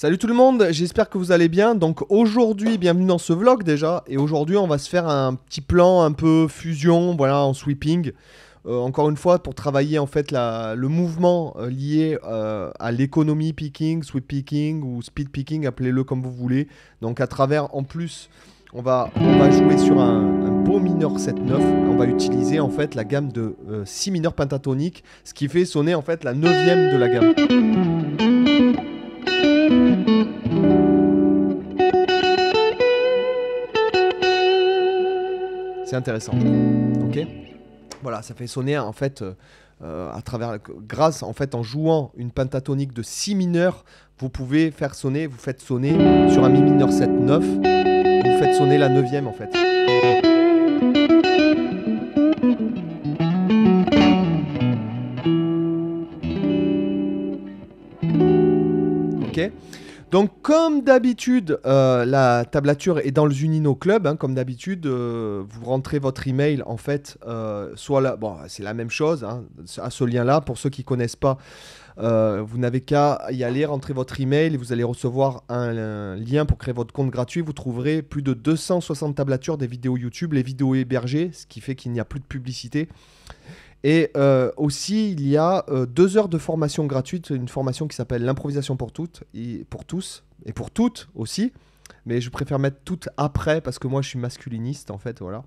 Salut tout le monde, j'espère que vous allez bien. Donc aujourd'hui, bienvenue dans ce vlog déjà. Et aujourd'hui, on va se faire un petit plan un peu fusion, voilà, en sweeping. Encore une fois, pour travailler en fait le mouvement lié à l'économie picking, sweep picking ou speed picking, appelez-le comme vous voulez. Donc à travers, en plus, on va jouer sur un beau mineur 7-9. On va utiliser en fait la gamme de si mineur pentatonique, ce qui fait sonner en fait la 9e de la gamme. C'est intéressant, ok. Voilà, ça fait sonner en fait à travers, grâce en fait en jouant une pentatonique de si mineur, vous pouvez faire sonner, vous faites sonner sur un mi mineur 7-9, vous faites sonner la 9e en fait. Ok. Donc comme d'habitude, la tablature est dans le Zunino Club, hein, comme d'habitude, vous rentrez votre email en fait, soit là, bon c'est la même chose, hein, à ce lien là, pour ceux qui ne connaissent pas, vous n'avez qu'à y aller, rentrer votre email et vous allez recevoir un lien pour créer votre compte gratuit. Vous trouverez plus de 260 tablatures, des vidéos YouTube, les vidéos hébergées, ce qui fait qu'il n'y a plus de publicité. Et aussi, il y a 2 heures de formation gratuite, une formation qui s'appelle l'improvisation pour toutes, et pour tous, et pour toutes aussi. Mais je préfère mettre toutes après, parce que moi, je suis masculiniste, en fait, voilà.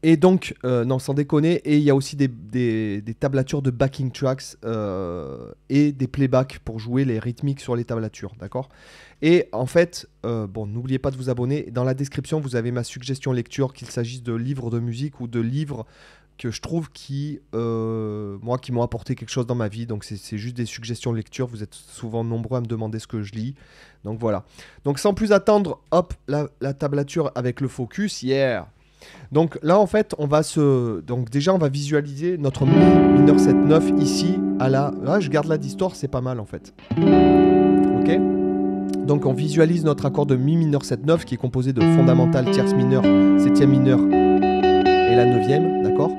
Et donc, non, sans déconner, et il y a aussi des tablatures de backing tracks et des playbacks pour jouer les rythmiques sur les tablatures, d'accord ? Et en fait, bon, n'oubliez pas de vous abonner. Dans la description, vous avez ma suggestion lecture, qu'il s'agisse de livres de musique ou de livres que je trouve qui m'ont apporté quelque chose dans ma vie. Donc c'est juste des suggestions de lecture. Vous êtes souvent nombreux à me demander ce que je lis. Donc voilà. Donc sans plus attendre, hop, la tablature avec le focus, yeah. Donc là en fait, donc déjà on va visualiser notre mi mineur 7-9 ici à la... Ah, je garde la d'histoire, c'est pas mal en fait. Ok. Donc on visualise notre accord de mi mineur 7-9 qui est composé de fondamental, tierce mineure, 7e mineur et la 9e, d'accord.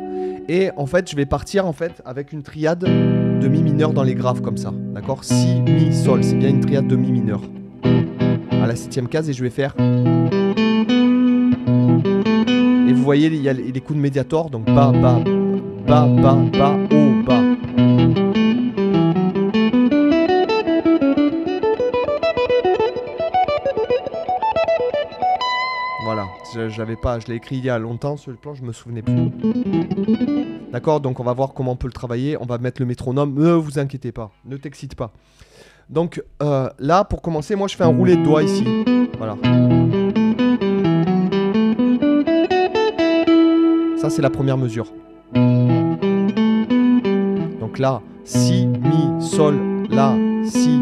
Et en fait je vais partir en fait avec une triade de mi mineur dans les graves comme ça, d'accord. Si, mi, sol, c'est bien une triade de mi mineur à la 7e case et je vais faire... Et vous voyez il y a les coups de médiator, donc bas, bas, bas, bas, bas, haut, bas. Voilà, je l'ai écrit il y a longtemps, ce plan, je me souvenais plus. D'accord, donc on va voir comment on peut le travailler. On va mettre le métronome, ne vous inquiétez pas, ne t'excite pas. Donc là, pour commencer, moi je fais un roulé de doigts ici. Voilà. Ça, c'est la première mesure. Donc là, si, mi, sol, la, si,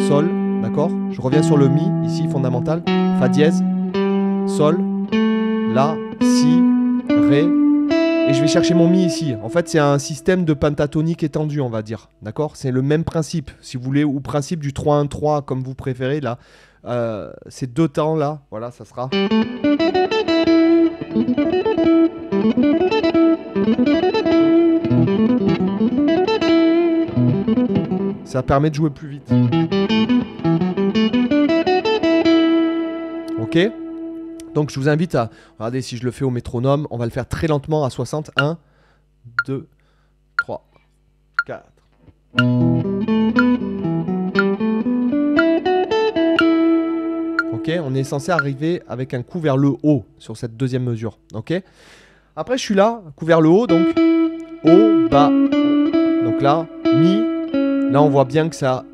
sol, d'accord. Je reviens sur le mi, ici, fondamental, fa dièse, sol, la, si, ré, et je vais chercher mon mi ici. En fait, c'est un système de pentatonique étendu, on va dire, d'accord. C'est le même principe, si vous voulez, ou principe du 3-1-3, comme vous préférez, là. Ces deux temps, là, voilà, ça sera... Ça permet de jouer plus vite. Ok ? Donc je vous invite à... Regardez, si je le fais au métronome, on va le faire très lentement à 60. 1, 2, 3, 4. Ok ? On est censé arriver avec un coup vers le haut sur cette deuxième mesure. Ok ? Après, je suis là, coup vers le haut, donc haut, bas, haut. Donc là, mi. Là, on voit bien que ça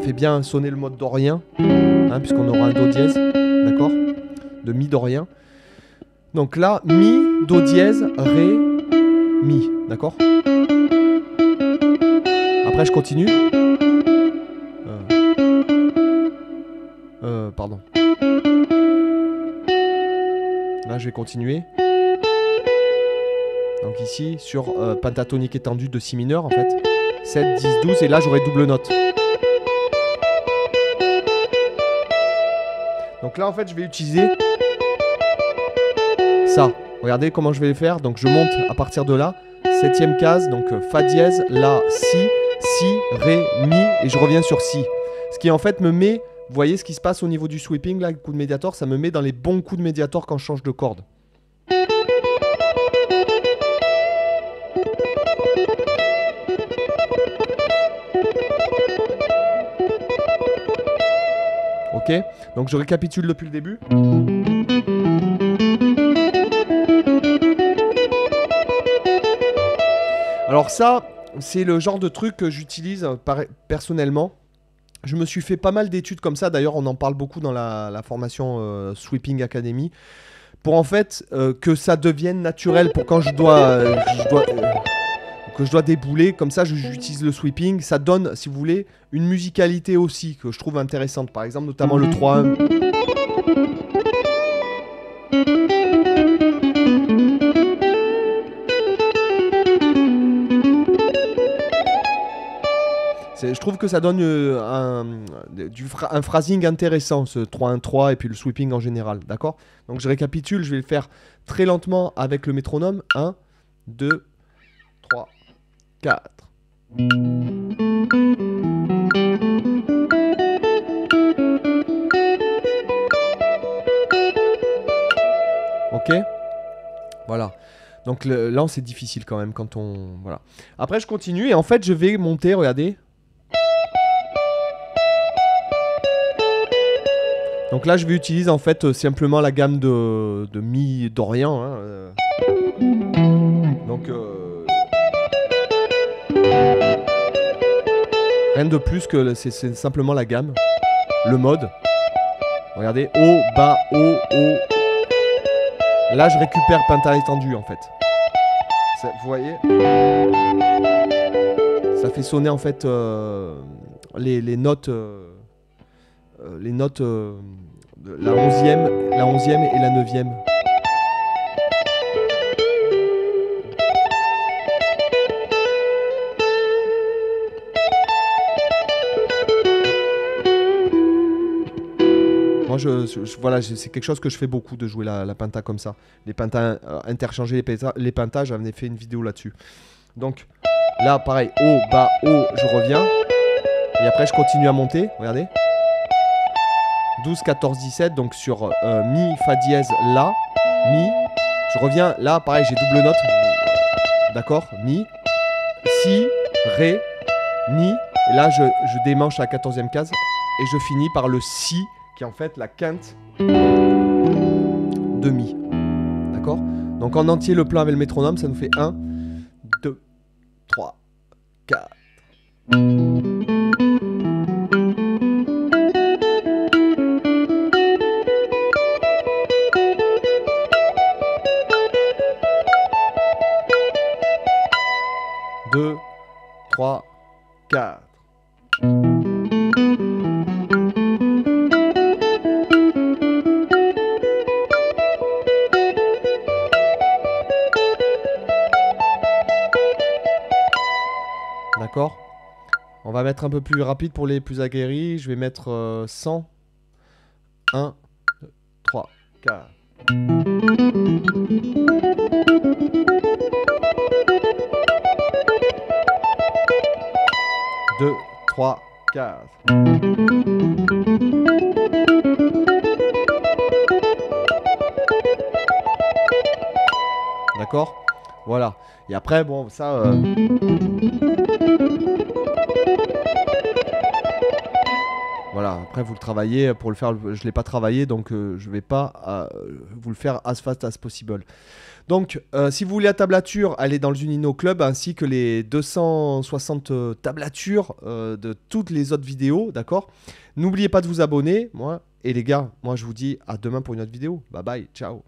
fait bien sonner le mode dorien, hein, puisqu'on aura un do dièse, d'accord, de mi dorien. Donc là, mi, do dièse, ré, mi, d'accord. Après, je continue. Pardon. Là, je vais continuer. Donc ici, sur pentatonique étendue de si mineur, en fait. 7, 10, 12, et là, j'aurai double note. Donc là, en fait, je vais utiliser ça. Regardez comment je vais le faire. Donc je monte à partir de là. 7e case, donc fa dièse, la, si. si, ré, mi, et je reviens sur si. Ce qui en fait me met, vous voyez ce qui se passe au niveau du sweeping, là, le coup de médiator, ça me met dans les bons coups de médiator quand je change de corde. Ok, donc je récapitule depuis le début. Alors ça, c'est le genre de truc que j'utilise personnellement. Je me suis fait pas mal d'études comme ça, d'ailleurs on en parle beaucoup dans la formation Sweeping Academy, pour en fait que ça devienne naturel, pour quand je dois débouler, comme ça j'utilise le sweeping, ça donne, si vous voulez, une musicalité aussi que je trouve intéressante, par exemple notamment le 3-1. Je trouve que ça donne un phrasing intéressant, ce 3-1-3 et puis le sweeping en général, d'accord? Donc je récapitule, je vais le faire très lentement avec le métronome. 1, 2, 3, 4. Ok? Voilà. Donc là, c'est difficile quand même quand on... Voilà. Après, je continue et en fait, je vais monter, regardez. Donc là, je vais utiliser en fait simplement la gamme de mi d'Orient. Hein, Donc... rien de plus que c'est simplement la gamme. Le mode. Regardez. O, bas, O, O. Là, je récupère penta étendu en fait. Vous voyez? Ça fait sonner en fait les notes... les notes de la 11e et la 9e. Moi, voilà, c'est quelque chose que je fais beaucoup, de jouer la penta comme ça. Les pentas, interchanger les pentas, j'en ai fait une vidéo là-dessus. Donc, là, pareil, O, bas, O, je reviens. Et après, je continue à monter, regardez. 12, 14, 17, donc sur mi, fa dièse, la, mi. Je reviens, là, pareil, j'ai double note. D'accord, mi, si, ré, mi. Et là, je démanche la 14e case. Et je finis par le si, qui est en fait la quinte de mi. D'accord? Donc en entier, le plan avec le métronome, ça nous fait 1, 2, 3, 4. Deux, 3, 4. D'accord? On va mettre un peu plus rapide pour les plus aguerris. Je vais mettre 100. 1, 2, 3, 4. 2, 3, 4. D'accord? Voilà. Et après, bon, ça... Voilà, après vous le travaillez, pour le faire, je ne l'ai pas travaillé, donc je ne vais pas vous le faire as fast as possible. Donc, si vous voulez la tablature, allez dans le Zunino Club, ainsi que les 260 tablatures de toutes les autres vidéos, d'accord? N'oubliez pas de vous abonner, moi, et les gars, moi je vous dis à demain pour une autre vidéo. Bye bye, ciao.